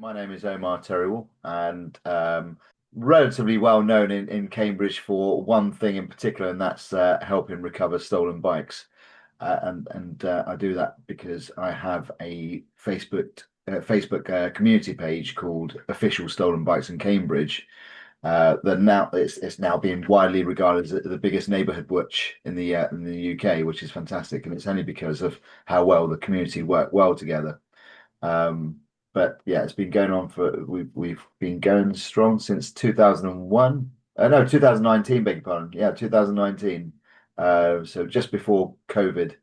My name is Omar Terywall, and relatively well known in Cambridge for one thing in particular, and that's helping recover stolen bikes. And I do that because I have a Facebook community page called Official Stolen Bikes in Cambridge. That now it's now being widely regarded as the biggest neighbourhood watch in the UK, which is fantastic, and it's only because of how well the community work well together. Um, but yeah, it's been going on for we've been going strong since 2001. No, 2019, beg your pardon. Yeah, 2019. So just before COVID,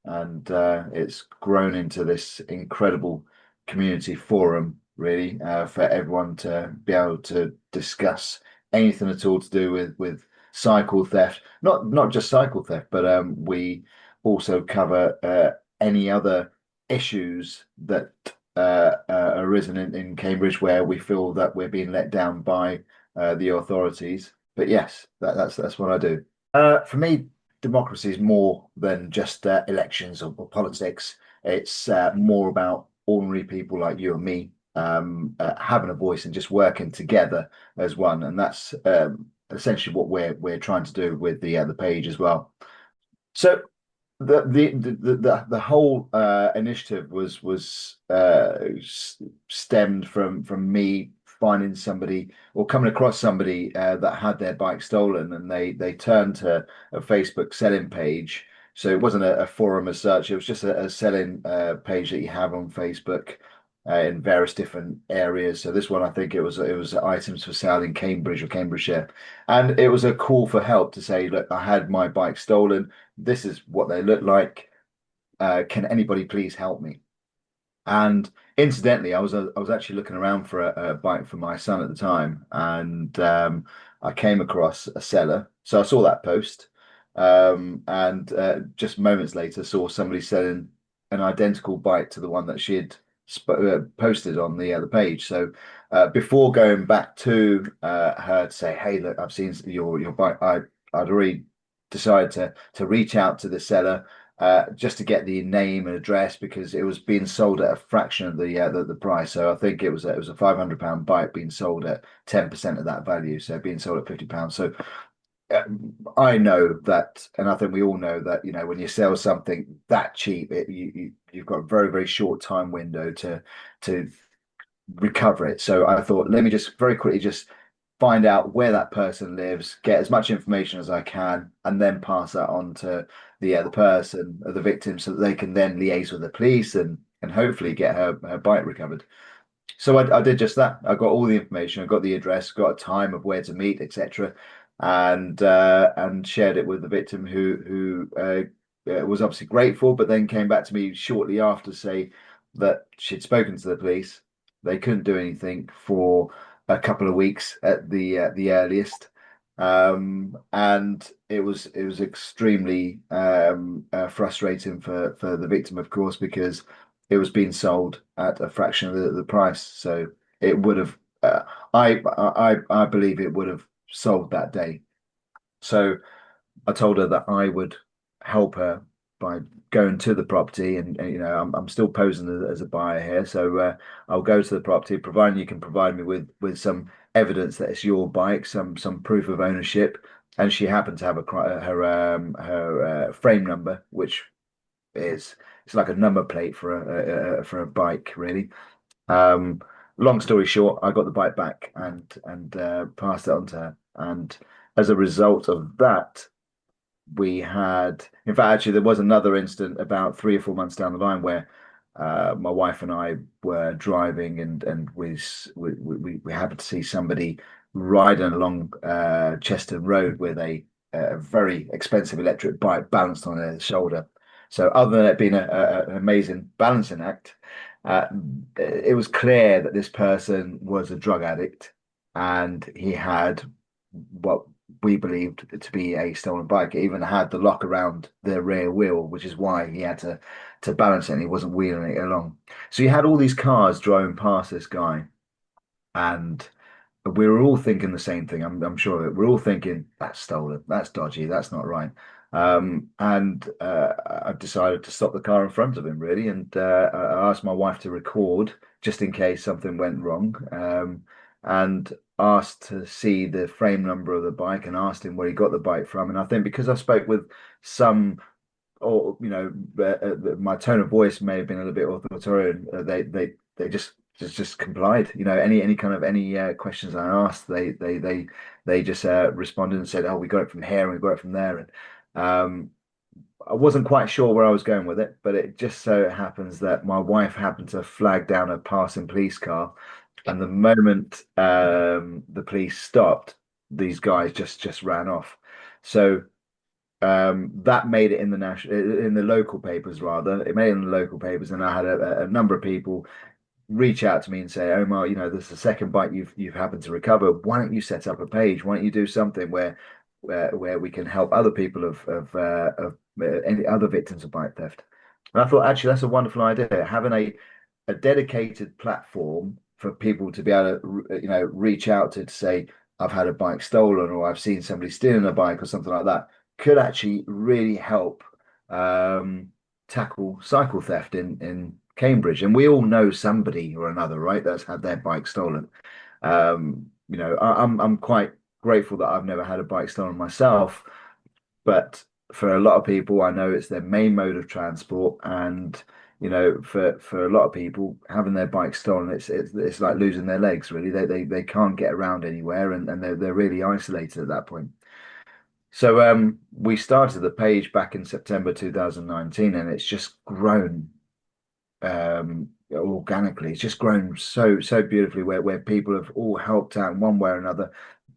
and it's grown into this incredible community forum, really, for everyone to be able to discuss anything at all to do with cycle theft. Not just cycle theft, but we also cover any other issues that arisen in Cambridge where we feel that we're being let down by the authorities. But yes, that's what I do. For me, democracy is more than just elections or politics. It's more about ordinary people like you and me having a voice and just working together as one, and that's essentially what we're trying to do with the page as well. So the whole initiative was stemmed from me finding somebody or coming across somebody that had their bike stolen, and they turned to a Facebook selling page. So it wasn't a forum as such; it was just a selling page that you have on Facebook in various different areas. So this one, I think it was items for sale in Cambridge or Cambridgeshire, and it was a call for help to say, look, I had my bike stolen. This is what they look like. Can anybody please help me? And incidentally, I was actually looking around for a bike for my son at the time, and I came across a seller. So I saw that post, and just moments later saw somebody selling an identical bike to the one that she had posted on the page. So before going back to her to say, "Hey, look, I've seen your bike," I'd already decided to reach out to the seller just to get the name and address because it was being sold at a fraction of the price. So I think it was a £500 bike being sold at 10% of that value, so being sold at £50. So I know that, and I think we all know that when you sell something that cheap, you've got a very very short time window to recover it. So I thought, let me just very quickly just find out where that person lives, get as much information as I can, and then pass that on to the person or the victim so that they can then liaise with the police and hopefully get her bike recovered. So I did just that. I got all the information, I got the address, got a time of where to meet, etc., and shared it with the victim who was obviously grateful, but then came back to me shortly after to say that she'd spoken to the police. They couldn't do anything for a couple of weeks at the earliest, and it was extremely frustrating for the victim, of course, because it was being sold at a fraction of the price. So it would have, I believe it would have sold that day. So I told her that I would help her by going to the property, and I'm still posing as a buyer here, so I'll go to the property, providing you can provide me with some evidence that it's your bike, some proof of ownership. And she happened to have her frame number, which is it's like a number plate for a bike, really. Um, Long story short, I got the bike back and passed it on to her, and as a result of that we had, in fact, actually, there was another incident about 3 or 4 months down the line where my wife and I were driving, and we happened to see somebody riding along Chester Road with a very expensive electric bike balanced on their shoulder. So, other than it being an amazing balancing act, uh, it was clear that this person was a drug addict, and he had what we believed to be a stolen bike. It even had the lock around the rear wheel, which is why he had to balance it and he wasn't wheeling it along. So you had all these cars driving past this guy, and we were all thinking the same thing. I'm sure of it. We're all thinking that's stolen, that's dodgy, that's not right. And I decided to stop the car in front of him, really, and I asked my wife to record just in case something went wrong, and asked to see the frame number of the bike and asked him where he got the bike from. And I think because I spoke with some, or my tone of voice may have been a little bit authoritarian. They just complied. Any kind of any questions I asked, they just responded and said, "Oh, we got it from here and we got it from there." And I wasn't quite sure where I was going with it, but it just so happens that my wife happened to flag down a passing police car, and the moment the police stopped, these guys just ran off. So that made it in the local papers rather. It made it in the local papers, and I had a number of people reach out to me and say, Omar, this is the second bike you've happened to recover. Why don't you set up a page? Why don't you do something where we can help other people of any other victims of bike theft? And I thought actually that's a wonderful idea, having a dedicated platform for people to be able to reach out to say I've had a bike stolen or I've seen somebody stealing a bike or something like that could actually really help tackle cycle theft in Cambridge. And we all know somebody or another, right, that's had their bike stolen. I'm quite grateful that I've never had a bike stolen myself, but for a lot of people, I know it's their main mode of transport, and for a lot of people, having their bike stolen, it's like losing their legs. Really, they can't get around anywhere, and they're really isolated at that point. So we started the page back in September 2019, and it's just grown organically. It's just grown so beautifully where people have all helped out in one way or another.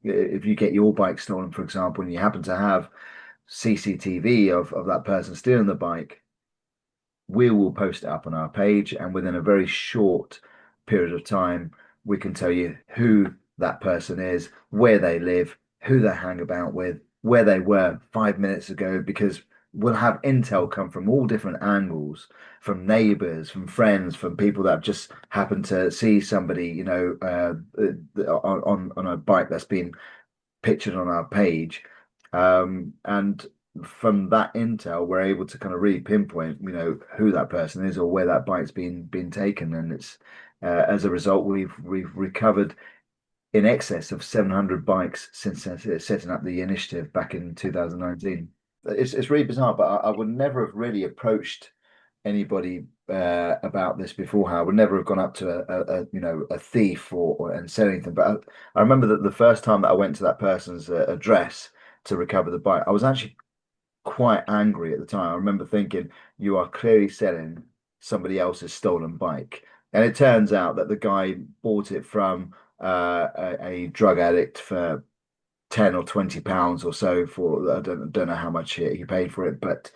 If you get your bike stolen, for example, and you happen to have CCTV of that person stealing the bike, we will post it up on our page, and within a very short period of time, we can tell you who that person is, where they live, who they hang about with, where they were 5 minutes ago, because we'll have intel come from all different angles, from neighbors, from friends, from people that have just happened to see somebody, on a bike that's been pictured on our page. And from that intel, we're able to kind of really pinpoint, who that person is or where that bike's been taken. And it's as a result, we've recovered in excess of 700 bikes since setting up the initiative back in 2019. It's really bizarre, but I would never have really approached anybody about this beforehand. I would never have gone up to a thief or and said anything. But I remember that the first time that I went to that person's address to recover the bike, I was actually quite angry at the time. I remember thinking, you are clearly selling somebody else's stolen bike. And it turns out that the guy bought it from a drug addict for 10 or 20 pounds or so. For I don't know how much he paid for it, but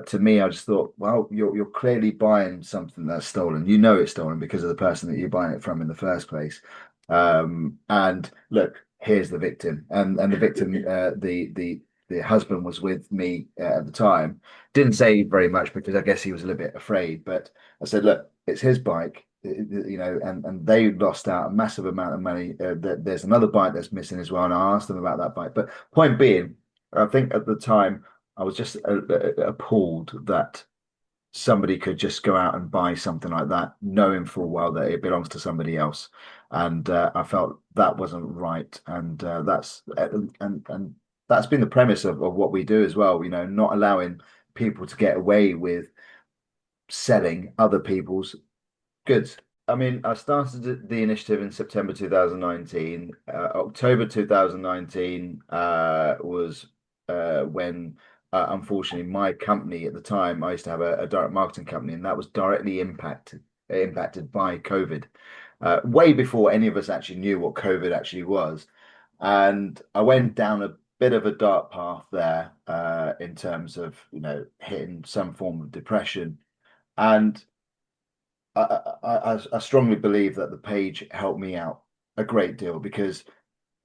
to me, I just thought, well, you're clearly buying something that's stolen. You know it's stolen because of the person that you're buying it from in the first place. And look, here's the victim, and the victim, the husband was with me at the time. Didn't say very much because I guess he was a little bit afraid. But I said, look, it's his bike, and they lost out a massive amount of money. There's another bike that's missing as well, and I asked them about that bike. But point being, I think at the time I was just appalled that somebody could just go out and buy something like that, knowing full well that it belongs to somebody else. And I felt that wasn't right. And and that's been the premise of what we do as well, not allowing people to get away with selling other people's goods. I mean, I started the initiative in September 2019. October 2019 was when, unfortunately, my company at the time, I used to have a direct marketing company, and that was directly impacted by COVID, way before any of us actually knew what COVID actually was. And I went down a bit of a dark path there, in terms of, hitting some form of depression. And I strongly believe that the page helped me out a great deal, because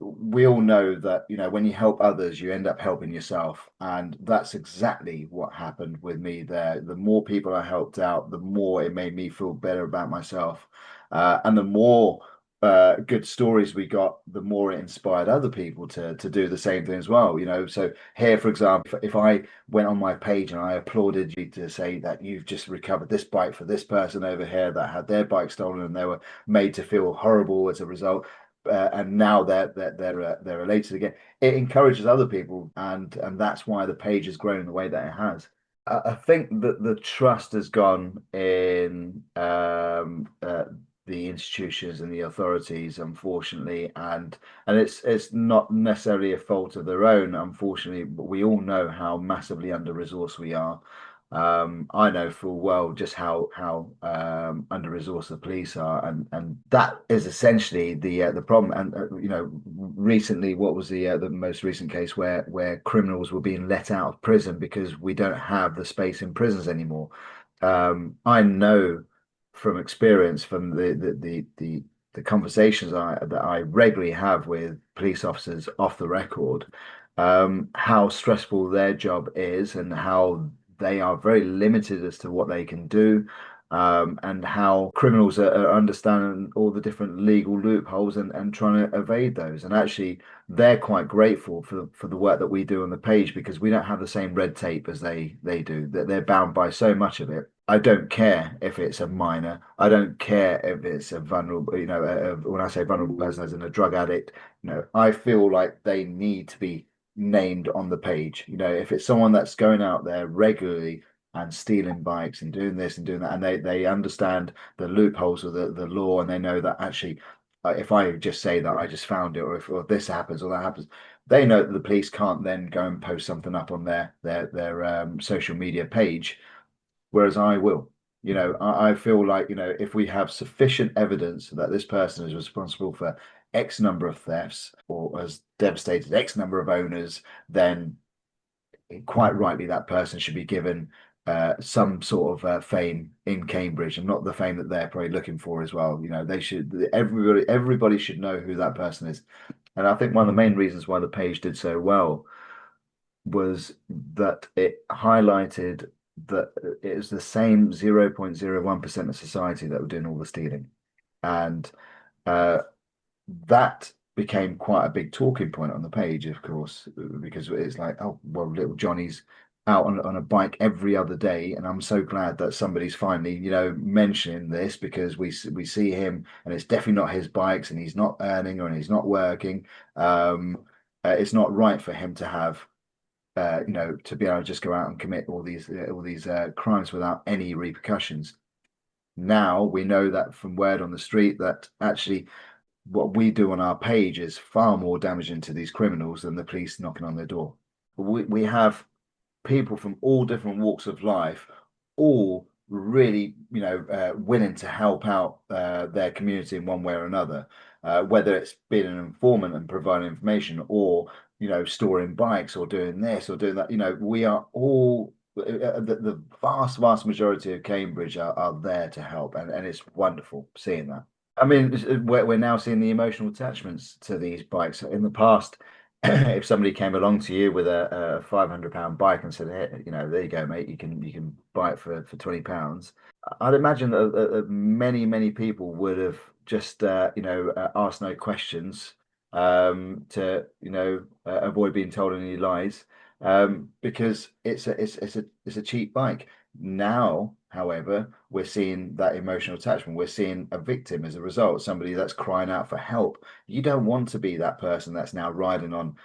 we all know that, when you help others, you end up helping yourself. And that's exactly what happened with me there. The more people I helped out, the more it made me feel better about myself. And the more good stories we got, the more it inspired other people to do the same thing as well. So here, for example, if I went on my page and I applauded you to say that you've just recovered this bike for this person over here that had their bike stolen and they were made to feel horrible as a result. And now they're elated again. It encourages other people, and that's why the page has grown in the way that it has. I think that the trust has gone in the institutions and the authorities, unfortunately, and it's not necessarily a fault of their own. Unfortunately, but we all know how massively under-resourced we are. I know full well just how under-resourced the police are, and that is essentially the problem. And recently, what was the most recent case where criminals were being let out of prison because we don't have the space in prisons anymore. I know from experience from the conversations that I regularly have with police officers off the record, how stressful their job is and how they are very limited as to what they can do, and how criminals are understanding all the different legal loopholes and trying to evade those. And actually, they're quite grateful for the work that we do on the page because we don't have the same red tape as they do. That they're bound by so much of it. I don't care if it's a minor. I don't care if it's a vulnerable, when I say vulnerable person as in a drug addict, I feel like they need to be named on the page. If it's someone that's going out there regularly and stealing bikes and doing this and doing that, and they understand the loopholes of the law, and they know that actually, if I just say that I just found it, or this happens or that happens, they know that the police can't then go and post something up on their social media page, whereas I will. I feel like, if we have sufficient evidence that this person is responsible for X number of thefts or has devastated X number of owners, then quite rightly that person should be given some sort of fame in Cambridge, and not the fame that they're probably looking for as well. They should everybody should know who that person is. And I think one of the main reasons why the page did so well was that it highlighted that it was the same 0.01% of society that were doing all the stealing. And uh, that became quite a big talking point on the page, of course, because it's like, oh, well, little Johnny's out on a bike every other day, and I'm so glad that somebody's finally, mentioning this because we see him, and it's definitely not his bikes, and he's not earning or and he's not working. It's not right for him to have to be able to just go out and commit all these crimes without any repercussions. Now we know that from word on the street that actually what we do on our page is far more damaging to these criminals than the police knocking on their door. We have people from all different walks of life, all really, willing to help out their community in one way or another, whether it's being an informant and providing information, or storing bikes, or doing this or doing that. We are all the vast majority of Cambridge are there to help, and it's wonderful seeing that. I mean, we're now seeing the emotional attachments to these bikes. In the past, if somebody came along to you with a £500 bike and said, "Hey, there you go, mate. You can buy it for £20." I'd imagine that many people would have just asked no questions, to avoid being told any lies, because it's a cheap bike. Now, however, we're seeing that emotional attachment. We're seeing a victim as a result, somebody that's crying out for help. You don't want to be that person that's now riding on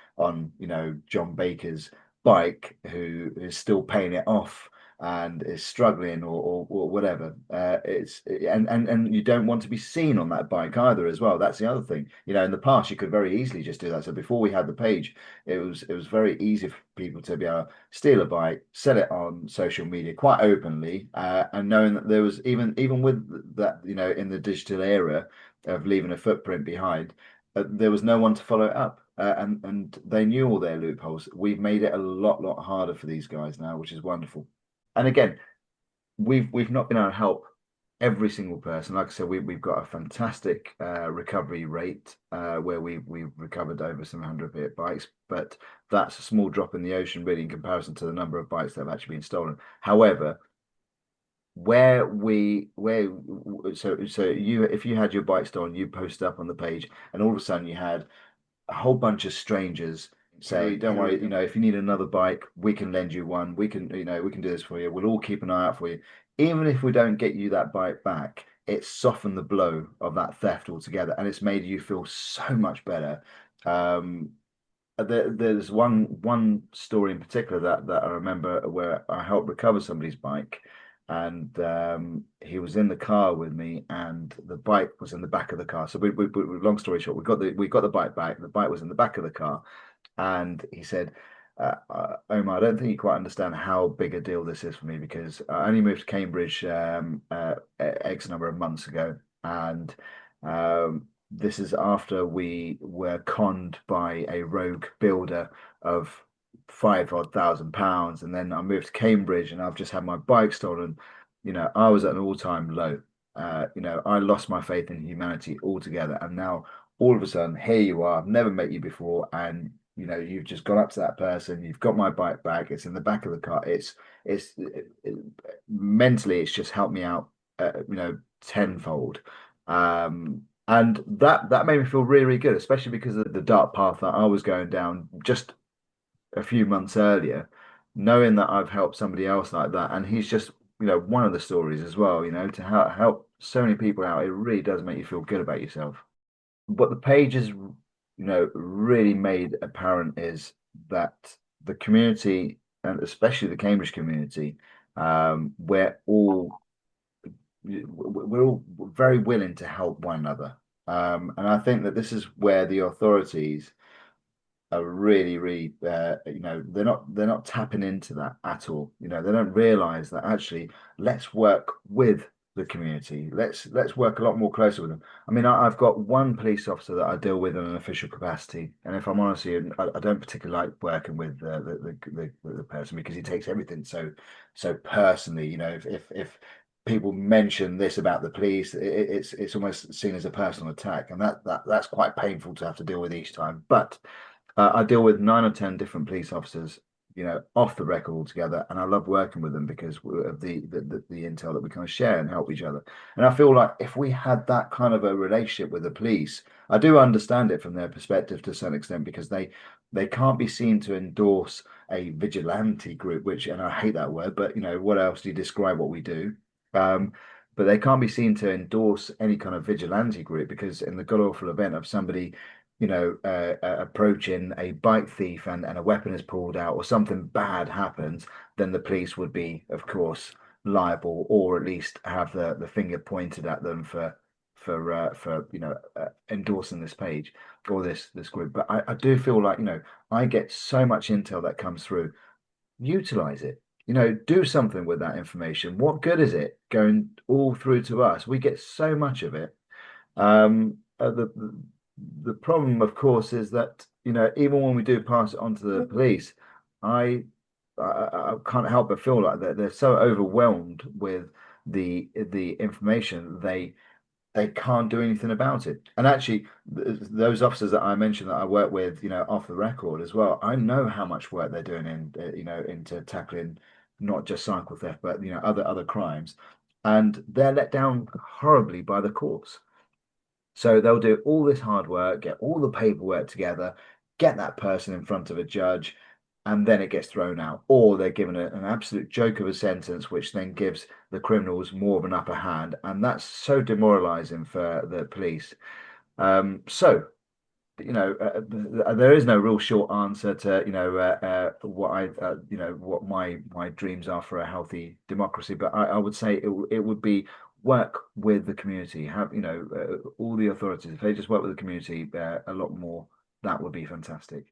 John Baker's bike, who is still paying it off and is struggling, or whatever. And you don't want to be seen on that bike either as well. That's the other thing. In the past you could very easily just do that. So before we had the page, it was very easy for people to be able to steal a bike, sell it on social media quite openly, and knowing that there was, even with that, in the digital era of leaving a footprint behind, there was no one to follow it up. And they knew all their loopholes. We've made it a lot harder for these guys now, which is wonderful. And again, we've not been able to help every single person. Like I said, we've got a fantastic recovery rate, where we've recovered over some 100 bikes, but that's a small drop in the ocean, really, in comparison to the number of bikes that have actually been stolen. However, so you, if you had your bike stolen, you post up on the page, and all of a sudden you had a whole bunch of strangers say, "Don't worry, if you need another bike, we can lend you one. We can, we can do this for you. We'll all keep an eye out for you. Even if we don't get you that bike back, it's softened the blow of that theft altogether, and it's made you feel so much better." Um, there's one story in particular that I remember where I helped recover somebody's bike, and he was in the car with me, and the bike was in the back of the car. So long story short, we got the bike back. The bike was in the back of the car, and he said, Omar, I don't think you quite understand how big a deal this is for me because I only moved to Cambridge X number of months ago, and this is after we were conned by a rogue builder of five odd £1,000, and then I moved to Cambridge, and I've just had my bike stolen. I was at an all-time low. I lost my faith in humanity altogether, and now all of a sudden, here you are. I've never met you before, and you've just gone up to that person. You've got my bike back. It's in the back of the car. Mentally, it's just helped me out, tenfold. And that made me feel really, really good, especially because of the dark path that I was going down just a few months earlier, knowing that I've helped somebody else like that, and he's just, one of the stories as well. To help so many people out, it really does make you feel good about yourself. What the page has, really made apparent is that the community, and especially the Cambridge community, we're all we're all very willing to help one another. And I think that this is where the authorities are really, really, they're not tapping into that at all. They don't realize that actually, let's work with the community. Let's work a lot more closer with them. I mean, I've got one police officer that I deal with in an official capacity, and if I'm honest with you, I don't particularly like working with the person because he takes everything so personally. If people mention this about the police, it's almost seen as a personal attack, and that's quite painful to have to deal with each time. But I deal with 9 or 10 different police officers, off the record altogether, and I love working with them because of the intel that we kind of share and help each other. And I feel like if we had that kind of a relationship with the police, I do understand it from their perspective to some extent because they can't be seen to endorse a vigilante group, which, and I hate that word, but what else do you describe what we do? Um, but they can't be seen to endorse any kind of vigilante group because in the god awful event of somebody approaching a bike thief and a weapon is pulled out or something bad happens, then the police would be, of course, liable or at least have the finger pointed at them for endorsing this page or this group. But I do feel like I get so much intel that comes through. Utilize it. Do something with that information. What good is it going all through to us? We get so much of it. The problem, of course, is that even when we do pass it on to the police, I I can't help but feel like that they're so overwhelmed with the information they can't do anything about it. And actually, those officers that I mentioned that I work with, off the record as well, I know how much work they're doing into tackling not just cycle theft, but other crimes, and they're let down horribly by the courts. So they'll do all this hard work, get all the paperwork together, get that person in front of a judge, and then it gets thrown out. Or they're given an absolute joke of a sentence, which then gives the criminals more of an upper hand. And that's so demoralizing for the police. So, there is no real short answer to, what my dreams are for a healthy democracy. But I would say it would be work with the community, have, all the authorities, if they just work with the community a lot more, that would be fantastic.